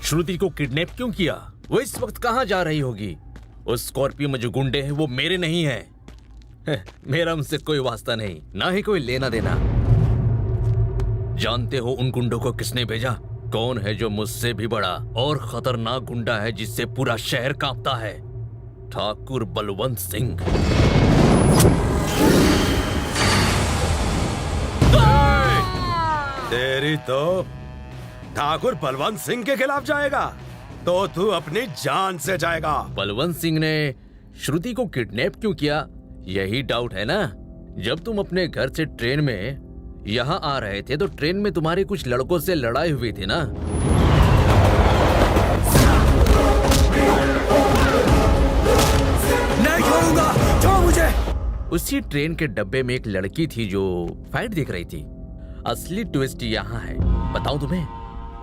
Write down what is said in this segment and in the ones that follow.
श्रुति को किडनैप क्यों किया? वो इस वक्त कहाँ जा रही होगी? उस स्कॉर्पियो में जो गुंडे हैं वो मेरे नहीं हैं। मेरा उनसे कोई वास्ता नहीं, ना ही कोई लेना देना। जानते हो उन गुंडों को किसने भेजा? कौन है जो मुझसे भी बड़ा और खतरनाक गुंडा है जिससे पूरा शहर कांपता है? ठाकुर बलवंत सिंह। तेरी तो ठाकुर बलवंत सिंह के खिलाफ जाएगा तो तू अपनी जान से जाएगा। बलवंत सिंह ने श्रुति को किडनैप क्यों किया, यही डाउट है ना? जब तुम अपने घर से ट्रेन में यहाँ आ रहे थे तो ट्रेन में तुम्हारे कुछ लड़कों से लड़ाई हुई थी ना? नहीं छोड़ूंगा, छोड़ मुझे। उसी ट्रेन के डब्बे में एक लड़की थी जो फाइट देख रही थी। असली ट्विस्ट यहाँ है, बताऊं तुम्हें?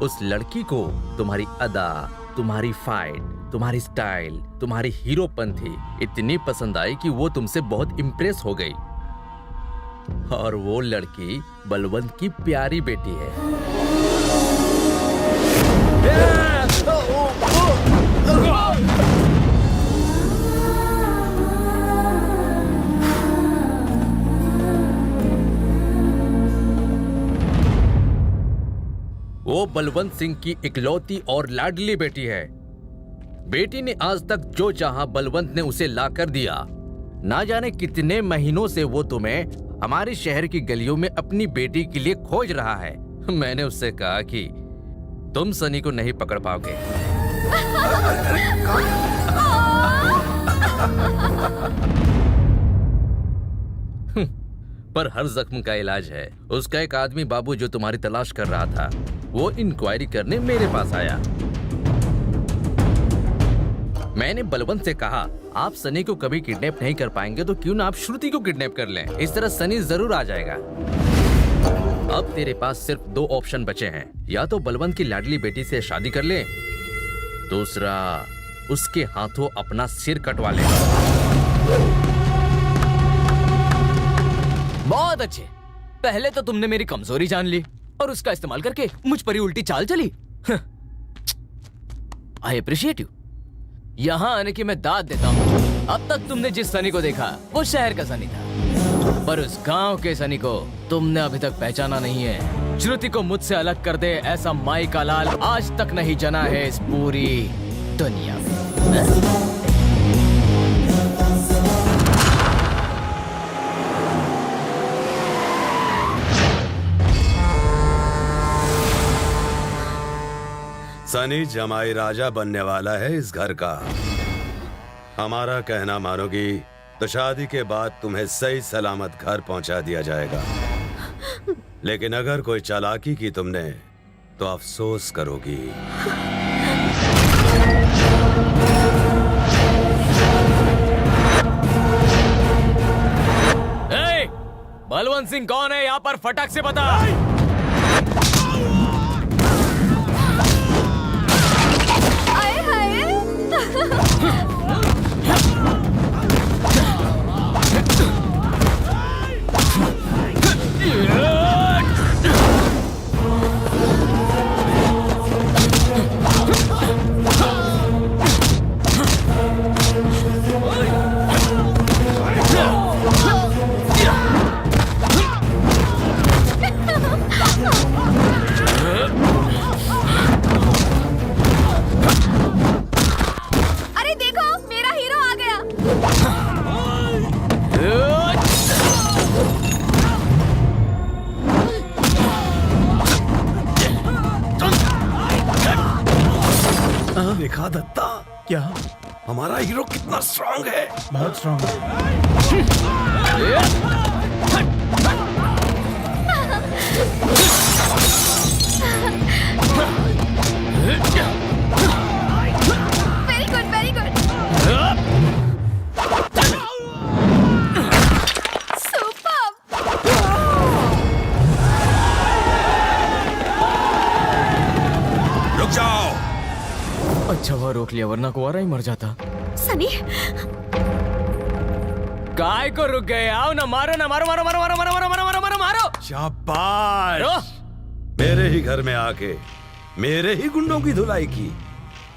उस लड़की को तुम्हारी अदा, तुम्हारी फाइट, तुम्हारी स्टाइल, तुम्हारी हीरोपन थी इतनी पसंद आई कि वो तुमसे बहुत इम्प्रेस हो गई। और वो लड़की बलवंत की प्यारी बेटी है। वो बलवंत सिंह की इकलौती और लाडली बेटी है। बेटी ने आज तक जो चाहा बलवंत ने उसे ला कर दिया। ना जाने कितने महीनों से वो तुम्हें हमारे शहर की गलियों में अपनी बेटी के लिए खोज रहा है। मैंने उससे कहा कि तुम सनी को नहीं पकड़ पाओगे। पर हर जख्म का इलाज है। उसका एक आदमी बाबू जो तुम्हारी तलाश कर रहा था, वो इंक्वायरी करने मेरे पास आया। मैंने बलवंत से कहा, आप सनी को कभी किडनैप नहीं कर पाएंगे तो क्यों ना आप श्रुति को किडनैप कर लें। इस तरह सनी जरूर आ जाएगा। अब तेरे पास सिर्फ दो ऑप्शन बचे हैं, या तो बलवंत की लाडली बेटी से शादी कर ले, दूसरा उसके हाथों अपना सिर कटवा ले। बहुत अच्छे। पहले तो तुमने मेरी कमजोरी जान ली और उसका इस्तेमाल करके मुझ पर ही उल्टी चाल चली। I appreciate you. यहाँ आने की मैं दाद देता हूँ। अब तक तुमने जिस सनी को देखा वो शहर का सनी था, पर उस गांव के सनी को तुमने अभी तक पहचाना नहीं है। श्रुति को मुझसे अलग कर दे ऐसा माई का लाल आज तक नहीं जना है इस पूरी दुनिया में। सनी जमाई राजा बनने वाला है इस घर का। हमारा कहना मानोगी तो शादी के बाद तुम्हें सही सलामत घर पहुंचा दिया जाएगा। लेकिन अगर कोई चालाकी की तुमने तो अफसोस करोगी। बलवंत सिंह कौन है यहाँ पर? फटाक से बता। देखा दत्ता, क्या? हमारा हीरो कितना स्ट्रांग है। बहुत स्ट्रांग है। Very good, very good. Superb. रुक जाओ। अच्छा हुआ रोक लिया, वरना कुंवारा ही मर जाता। सनी, काय को रुक गए? आओ ना, मारो ना, मारो मारो मारो मारो मारो मारो मारो मारो मारो मारो। शाबाश। मेरे ही घर में आके मेरे ही गुंडों की धुलाई की।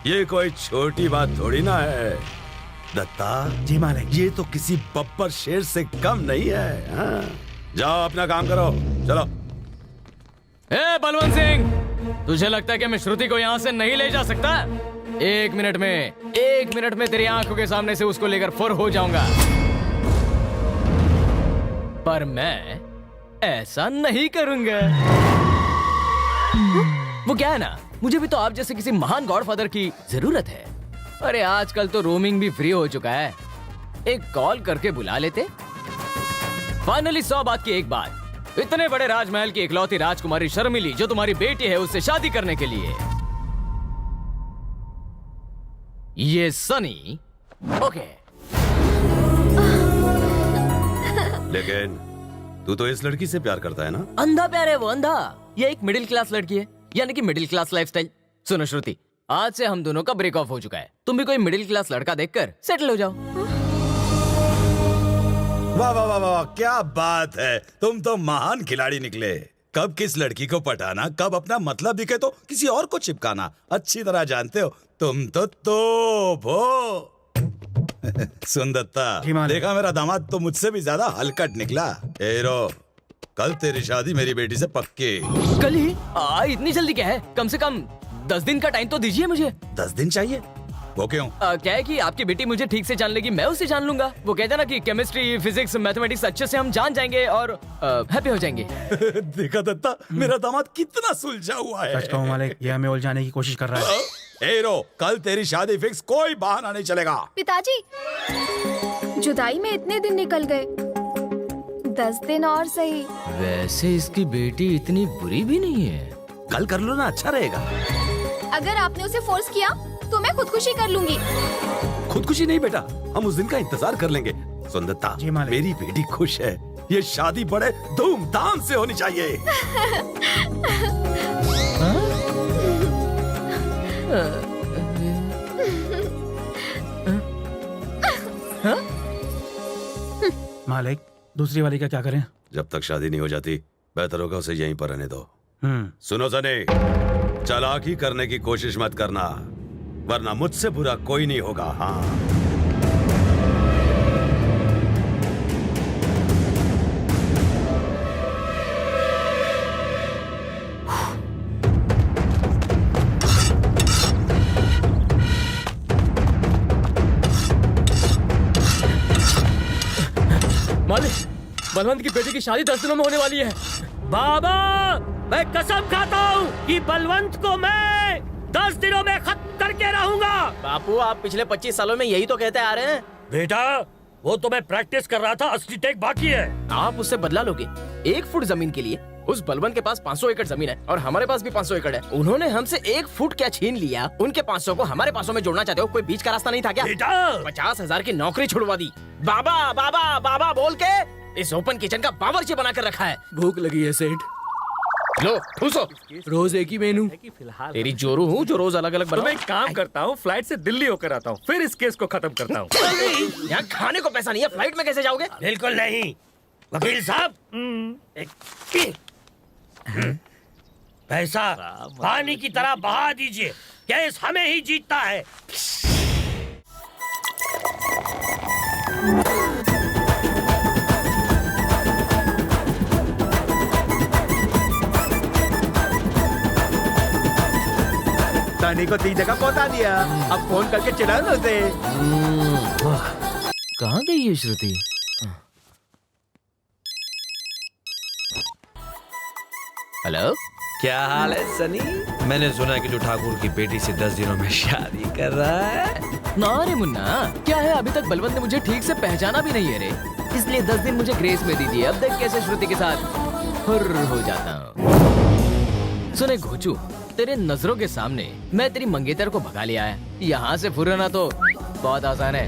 ये कोई छोटी बात थोड़ी ना है दत्ता। जी मालिक। ये तो किसी बब्बर शेर से कम नहीं है। हाँ? जाओ अपना काम करो, चलो। ए बलवंत सिंह, तुझे लगता है कि मैं श्रुति को यहाँ से नहीं ले जा सकता? एक मिनट में तेरी आंखों के सामने से उसको लेकर फुर हो जाऊंगा। पर मैं ऐसा नहीं करूंगा। वो क्या है ना, मुझे भी तो आप जैसे किसी महान गॉडफादर की जरूरत है। अरे आजकल तो रोमिंग भी फ्री हो चुका है, एक कॉल करके बुला लेते। फाइनली 100 बात की एक बात, इतने बड़े राजमहल की इकलौती राजकुमारी शर्मिली जो तुम्हारी बेटी है, उससे शादी करने के लिए ये सनी ओके। लेकिन तू तो इस लड़की से प्यार करता है ना? अंधा प्यार है वो, अंधा। ये एक मिडिल क्लास लड़की है, यानी कि मिडिल क्लास लाइफस्टाइल। सुनो श्रुति, आज से हम दोनों का ब्रेक ऑफ हो चुका है। तुम भी कोई मिडिल क्लास लड़का देखकर सेटल हो जाओ। वाह वाह वाह वाह, क्या बात है। तुम तो महान खिलाड़ी निकले। कब किस लड़की को पटाना, कब अपना मतलब दिखे तो किसी और को चिपकाना अच्छी तरह जानते हो। तुम तो तोप हो। सुन दत्ता, देखा मेरा दामाद तो मुझसे भी ज्यादा हलकट निकला। हीरो, कल तेरी शादी मेरी बेटी से पक्की। कल ही? इतनी जल्दी क्या है? कम से कम 10 दिन का टाइम तो दीजिए मुझे। 10 दिन चाहिए? वो क्यों? क्या है कि आपकी बेटी मुझे ठीक से जान लेगी, मैं उसे जान लूंगा। वो कहते हैं ना कि केमिस्ट्री, फिजिक्स, मैथमेटिक्स अच्छे से हम जान जाएंगे और हैप्पी हो जाएंगे। देखा दत्ता, मेरा दामाद कितना सुलझा हुआ है। सच कहूं मालिक, ये हमें उलझाने की कोशिश कर रहा है। हीरो, कल तेरी शादी फिक्स, कोई बहाना नहीं चलेगा। पिताजी, जुदाई में इतने दिन निकल गए, 10 दिन और सही। वैसे इसकी बेटी इतनी बुरी भी नहीं है। कल कर लो ना, अच्छा रहेगा। अगर आपने उसे फोर्स किया तो मैं खुदकुशी कर लूंगी। खुदकुशी नहीं बेटा, हम उस दिन का इंतजार कर लेंगे। सुन दत्ता, जी मालिक। मेरी बेटी खुश है, ये शादी बड़े धूमधाम से होनी चाहिए। मालिक, दूसरी वाली का क्या करें? जब तक शादी नहीं हो जाती बेहतर होगा उसे यहीं पर रहने दो। सुनो सनी, चालाकी करने की कोशिश मत करना, वरना मुझसे बुरा कोई नहीं होगा। हाँ, मालिक, बलवंत की बेटी की शादी 10 दिनों में होने वाली है। बाबा, मैं कसम खाता हूँ कि बलवंत को मैं 10 दिनों में खत्म करके रहूंगा। बापू, आप पिछले 25 सालों में यही तो कहते आ रहे हैं। बेटा, वो तो मैं प्रैक्टिस कर रहा था, असली टेक बाकी है। आप उससे बदला लोगे 1 फुट जमीन के लिए? उस बलवंत के पास 500 एकड़ जमीन है और हमारे पास भी 500 एकड़ है। उन्होंने हमसे 1 फुट क्या छीन लिया, उनके 500 को हमारे 500 में जोड़ना चाहते हो? कोई बीच का रास्ता नहीं था क्या? बेटा, 50,000 की नौकरी छुड़वा दी। बाबा बाबा बाबा बोल के इस ओपन किचन का बावर्ची बना कर रखा है। भूख लगी है सेठ। लो ठूसो। रोज एक ही मेनू। तेरी जोरू हूँ जो रोज अलग अलग तो मैं बनाऊं। एक काम करता हूँ, फ्लाइट से दिल्ली होकर आता हूँ, फिर इस केस को खत्म करता हूँ। यहाँ खाने को पैसा नहीं है, फ्लाइट में कैसे जाओगे? बिल्कुल नहीं वकील साहब, पैसा पानी की तरह बहा दीजिए, केस हमें ही जीतता है। सनी को 3 जगह पहुंचा दिया, अब फोन करके चिढ़ा लो उसे। कहाँ गई ये श्रुति? हेलो, क्या हाल है सनी? मैंने सुना कि जो ठाकुर की बेटी से 10 दिनों में शादी कर रहा है। ना रे मुन्ना, क्या है अभी तक बलवंत ने मुझे ठीक से पहचाना भी नहीं है रे, इसलिए 10 दिन मुझे ग्रेस में दी है। अब देख कैसे श्रुति के साथ हुर्र हो जाता हूँ। सुने घोचू, तेरे नजरों के सामने मैं तेरी मंगेतर को भगा लिया है। यहाँ से फुर्रना तो बहुत आसान है।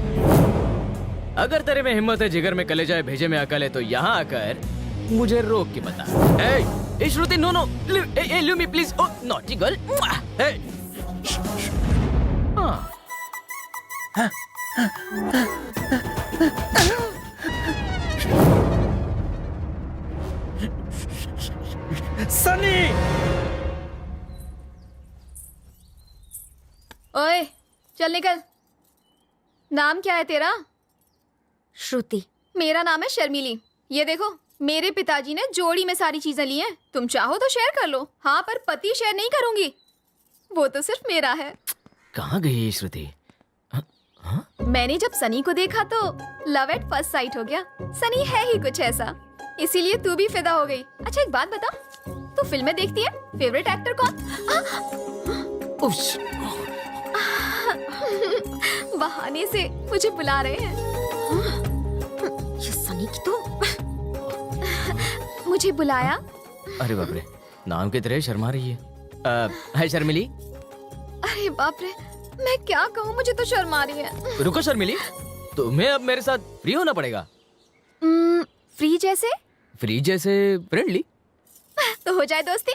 अगर तेरे में हिम्मत है, जिगर में कलेजा, भेजे में अकल है, तो यहाँ आकर मुझे रोक के बता। ए Shruti, no no, leave me please. Oh naughty girl. हाँ, सनी, ओए चल निकल। नाम क्या है तेरा? श्रुति। मेरा नाम है शर्मिली। ये देखो, मेरे पिताजी ने जोड़ी में सारी चीजें ली हैं। तुम चाहो तो शेयर कर लो। हाँ, पर पति शेयर नहीं करूंगी, वो तो सिर्फ मेरा है। कहाँ गई ये श्रुति? मैंने जब सनी को देखा तो लव एट फर्स्ट साइट हो गया। सनी है ही कुछ ऐसा, इसीलिए तू भी फिदा हो गई। अच्छा एक बात बता, तू फिल्में देखती है? फेवरेट एक्टर कौन? बहाने से मुझे बुला रहे हैं। ये सनी की तो मुझे बुलाया? अरे बाप रे, नाम की तरह शर्मा रही है। है शर्मिली? अरे बाप रे, मैं क्या कहूँ, मुझे तो शर्म आ रही है। रुको शर्मिली, तुम्हें अब मेरे साथ फ्री होना पड़ेगा। फ्री जैसे? फ्री जैसे फ्रेंडली। तो हो जाए दोस्ती।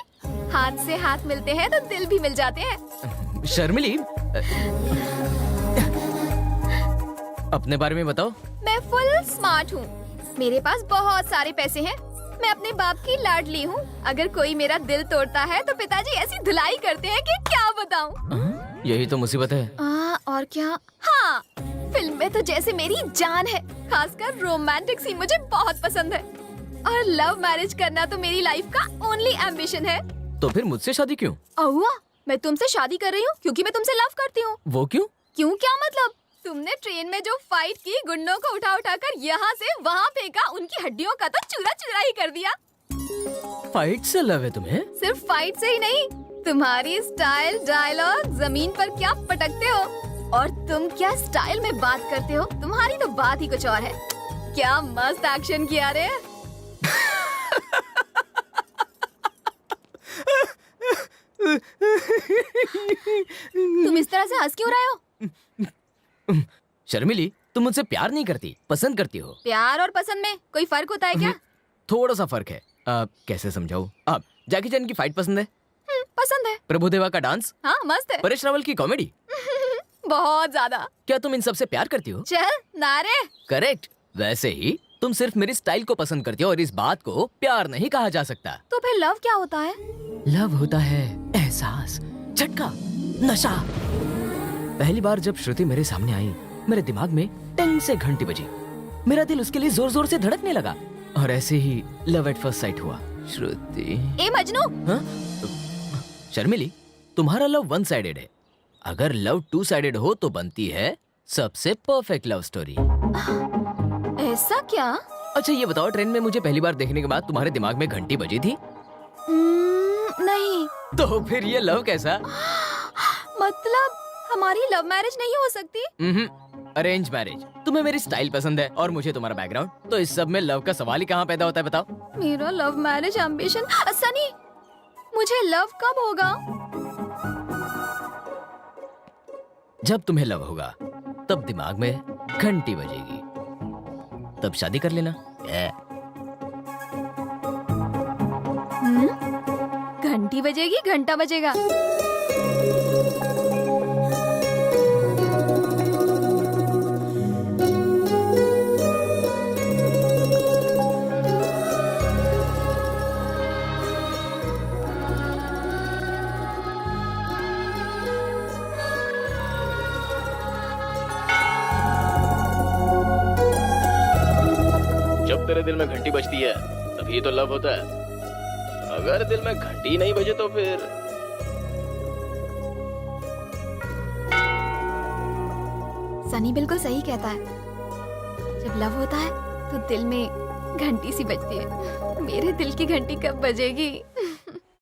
हाथ से हाथ मिलते हैं तो दिल भी मिल जाते हैं। शर्मिली, अपने बारे में बताओ। मैं फुल स्मार्ट हूँ, मेरे पास बहुत सारे पैसे हैं, मैं अपने बाप की लाडली हूँ। अगर कोई मेरा दिल तोड़ता है तो पिताजी ऐसी धुलाई करते हैं कि क्या बताऊँ। यही तो मुसीबत है। और क्या? हाँ, फिल्म में तो जैसे मेरी जान है। खासकर रोमांटिक सीन मुझे बहुत पसंद है। और लव मैरिज करना तो मेरी लाइफ का ओनली एम्बिशन है। तो फिर मुझसे शादी क्यों? अहुआ, मैं तुमसे शादी कर रही हूँ क्योंकि मैं तुमसे लव करती हूँ। वो क्यों? क्यों क्या मतलब? तुमने ट्रेन में जो फाइट की, गुंडों को उठा उठा कर यहाँ से वहाँ फेंका, उनकी हड्डियों का तो चूरा चूरा ही कर दिया। फाइट से लव है तुम्हें? सिर्फ फाइट से ही नहीं, तुम्हारी स्टाइल, डायलॉग, जमीन पर क्या पटकते हो और तुम क्या स्टाइल में बात करते हो, तुम्हारी तो बात ही कुछ और है। क्या मस्त एक्शन किया रे। तुम इस तरह से हंस क्यों रहे हो? शर्मिली, तुम मुझसे प्यार नहीं करती, पसंद करती हो। प्यार और पसंद में कोई फर्क होता है क्या? थोड़ा सा फर्क है। कैसे समझाऊं? जैकी चैन की फाइट पसंद है? पसंद है। प्रभुदेवा का डांस? हाँ मस्त है। परेश रावल की कॉमेडी? बहुत ज्यादा। क्या तुम इन सब से प्यार करती हो? चल नारे। करेक्ट। वैसे ही तुम सिर्फ मेरी स्टाइल को पसंद करती हो और इस बात को प्यार नहीं कहा जा सकता। तो फिर लव क्या होता है? लव होता है एहसास, झटका, नशा। पहली बार जब श्रुति मेरे सामने आई, मेरे दिमाग में टिंग से घंटी बजी। मेरा दिल उसके लिए जोर जोर से धड़कने लगा और ऐसे ही लव एट फर्स्ट साइट हुआ। श्रुति। ए मजनू। हाँ? शर्मिली, तुम्हारा लव वन साइडेड है। अगर लव टू साइडेड हो तो बनती है सबसे परफेक्ट लव स्टोरी। ऐसा क्या? अच्छा ये बताओ, ट्रेन में मुझे पहली बार देखने के बाद तुम्हारे दिमाग में घंटी बजी थी? नहीं। तो फिर ये लव कैसा? मतलब हमारी लव मैरिज नहीं हो सकती? Arrange marriage. तुम्हें मेरी स्टाइल पसंद है और मुझे तुम्हारा बैकग्राउंड, तो इस सब में लव का सवाल ही कहाँ पैदा होता है बताओ? मेरा लव मैरिज एम्बिशन। सनी, मुझे लव कब होगा? जब तुम्हें लव होगा तब दिमाग में घंटी बजेगी, तब शादी कर लेना। घंटी बजेगी, घंटा बजेगा। जब तेरे दिल में घंटी बजती है तभी तो लव होता है। अगर दिल में घंटी नहीं बजे तो फिर सनी बिल्कुल सही कहता है। जब लव होता है तो दिल में घंटी सी बजती है। मेरे दिल की घंटी कब बजेगी?